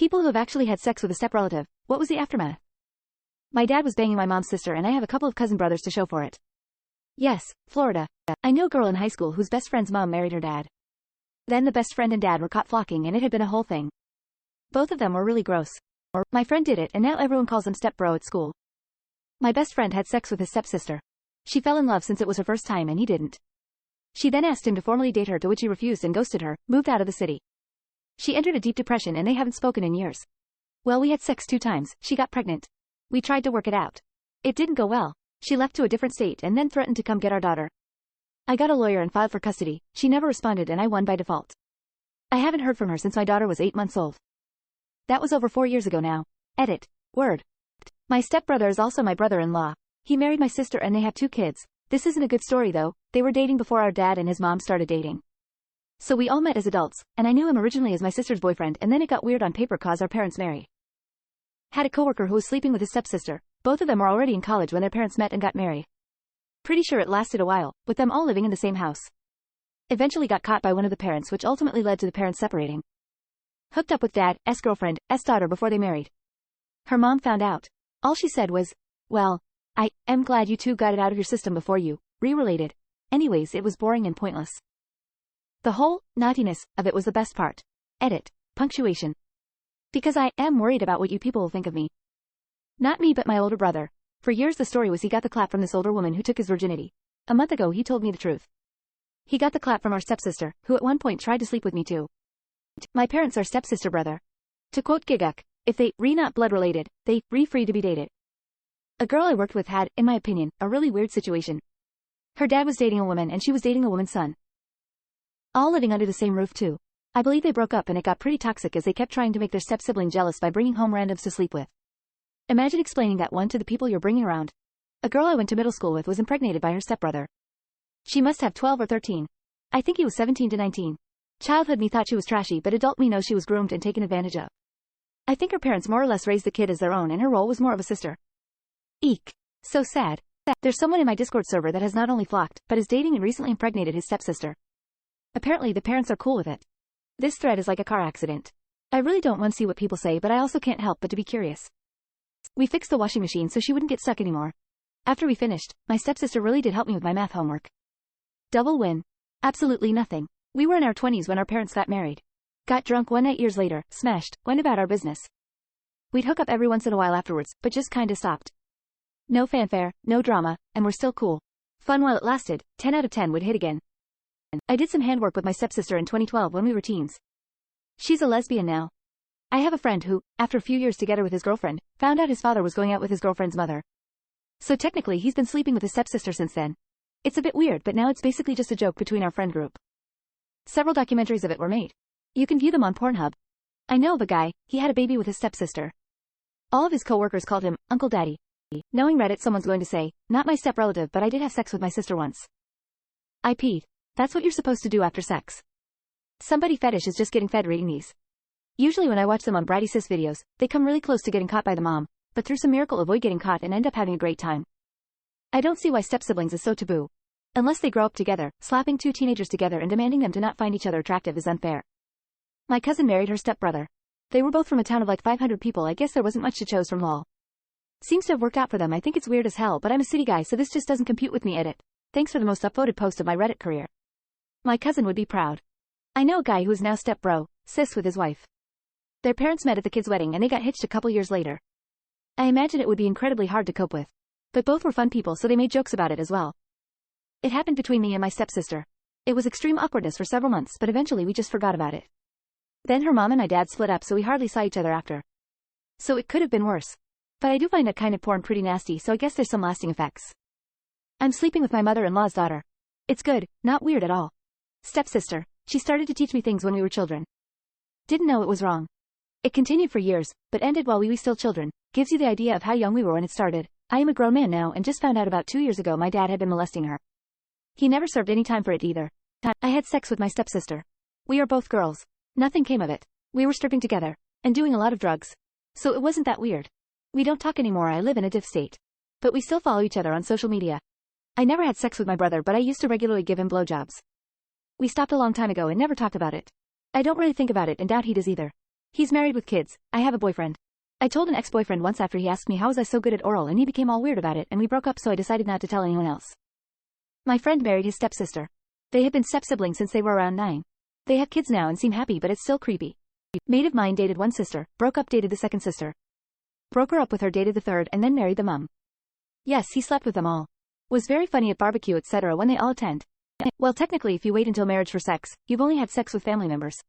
People who have actually had sex with a step-relative. What was the aftermath? My dad was banging my mom's sister and I have a couple of cousin brothers to show for it. Yes, Florida. I know a girl in high school whose best friend's mom married her dad. Then the best friend and dad were caught flocking and it had been a whole thing. Both of them were really gross. My friend did it and now everyone calls him step-bro at school. My best friend had sex with his stepsister. She fell in love since it was her first time and he didn't. She then asked him to formally date her, to which he refused and ghosted her, moved out of the city. She entered a deep depression and they haven't spoken in years. Well, we had sex 2 times, she got pregnant. We tried to work it out. It didn't go well. She left to a different state and then threatened to come get our daughter. I got a lawyer and filed for custody. She never responded and I won by default. I haven't heard from her since my daughter was 8 months old. That was over 4 years ago now. Edit. Word. My stepbrother is also my brother-in-law. He married my sister and they have 2 kids. This isn't a good story though. They were dating before our dad and his mom started dating. So we all met as adults, and I knew him originally as my sister's boyfriend and then it got weird on paper cause our parents married. Had a coworker who was sleeping with his stepsister. Both of them were already in college when their parents met and got married. Pretty sure it lasted a while, with them all living in the same house. Eventually got caught by one of the parents, which ultimately led to the parents separating. Hooked up with dad's girlfriend's daughter before they married. Her mom found out. All she said was, well, I am glad you two got it out of your system before you re-related. Anyways, it was boring and pointless. The whole naughtiness of it was the best part. Edit. Punctuation. Because I am worried about what you people will think of me. Not me but my older brother. For years the story was he got the clap from this older woman who took his virginity. A month ago he told me the truth. He got the clap from our stepsister, who at one point tried to sleep with me too. My parents are stepsister brother. To quote Giguk, if they not blood related, they free to be dated. A girl I worked with had, in my opinion, a really weird situation. Her dad was dating a woman and she was dating a woman's son. All living under the same roof too. I believe they broke up and it got pretty toxic as they kept trying to make their step-sibling jealous by bringing home randoms to sleep with. Imagine explaining that one to the people you're bringing around. A girl I went to middle school with was impregnated by her stepbrother. She must have 12 or 13. I think he was 17 to 19. Childhood me thought she was trashy but adult me knows she was groomed and taken advantage of. I think her parents more or less raised the kid as their own and her role was more of a sister. Eek. So sad. There's someone in my Discord server that has not only flocked, but is dating and recently impregnated his stepsister. Apparently the parents are cool with it. This thread is like a car accident. I really don't want to see what people say but I also can't help but to be curious. We fixed the washing machine so she wouldn't get stuck anymore. After we finished, my stepsister really did help me with my math homework. Double win. Absolutely nothing. We were in our 20s when our parents got married. Got drunk one night years later, smashed, went about our business. We'd hook up every once in a while afterwards, but just kinda stopped. No fanfare, no drama, and we're still cool. Fun while it lasted, 10 out of 10 would hit again. I did some handwork with my stepsister in 2012 when we were teens. She's a lesbian now. I have a friend who, after a few years together with his girlfriend, found out his father was going out with his girlfriend's mother. So technically he's been sleeping with his stepsister since then. It's a bit weird but now it's basically just a joke between our friend group. Several documentaries of it were made. You can view them on Pornhub. I know of a guy, he had a baby with his stepsister. All of his co-workers called him Uncle Daddy. Knowing Reddit, someone's going to say, not my step-relative but I did have sex with my sister once. I peed. That's what you're supposed to do after sex. Somebody fetish is just getting fed reading these. Usually when I watch them on bratty sis videos, they come really close to getting caught by the mom, but through some miracle avoid getting caught and end up having a great time. I don't see why step-siblings is so taboo. Unless they grow up together, slapping 2 teenagers together and demanding them to not find each other attractive is unfair. My cousin married her stepbrother. They were both from a town of like 500 people. I guess there wasn't much to choose from lol. Seems to have worked out for them. I think it's weird as hell but I'm a city guy so this just doesn't compute with me. Edit. Thanks for the most upvoted post of my Reddit career. My cousin would be proud. I know a guy who is now step-bro, sis with his wife. Their parents met at the kid's wedding and they got hitched a couple years later. I imagine it would be incredibly hard to cope with. But both were fun people so they made jokes about it as well. It happened between me and my stepsister. It was extreme awkwardness for several months but eventually we just forgot about it. Then her mom and my dad split up so we hardly saw each other after. So it could have been worse. But I do find that kind of porn pretty nasty so I guess there's some lasting effects. I'm sleeping with my mother-in-law's daughter. It's good, not weird at all. Stepsister. She started to teach me things when we were children. Didn't know it was wrong. It continued for years, but ended while we were still children. Gives you the idea of how young we were when it started. I am a grown man now and just found out about 2 years ago my dad had been molesting her. He never served any time for it either. I had sex with my stepsister. We are both girls. Nothing came of it. We were stripping together. And doing a lot of drugs. So it wasn't that weird. We don't talk anymore. I live in a diff state. But we still follow each other on social media. I never had sex with my brother but I used to regularly give him blowjobs. We stopped a long time ago and never talked about it. I don't really think about it and doubt he does either. He's married with kids. I have a boyfriend. I told an ex-boyfriend once after he asked me how was I so good at oral and he became all weird about it and we broke up so I decided not to tell anyone else. My friend married his stepsister. They have been step-siblings since they were around 9. They have kids now and seem happy but it's still creepy. Mate of mine dated one sister, broke up dated the second sister. Broke her up with her dated the third and then married the mum. Yes, he slept with them all. Was very funny at barbecue etc. when they all attend. Well technically if you wait until marriage for sex, you've only had sex with family members.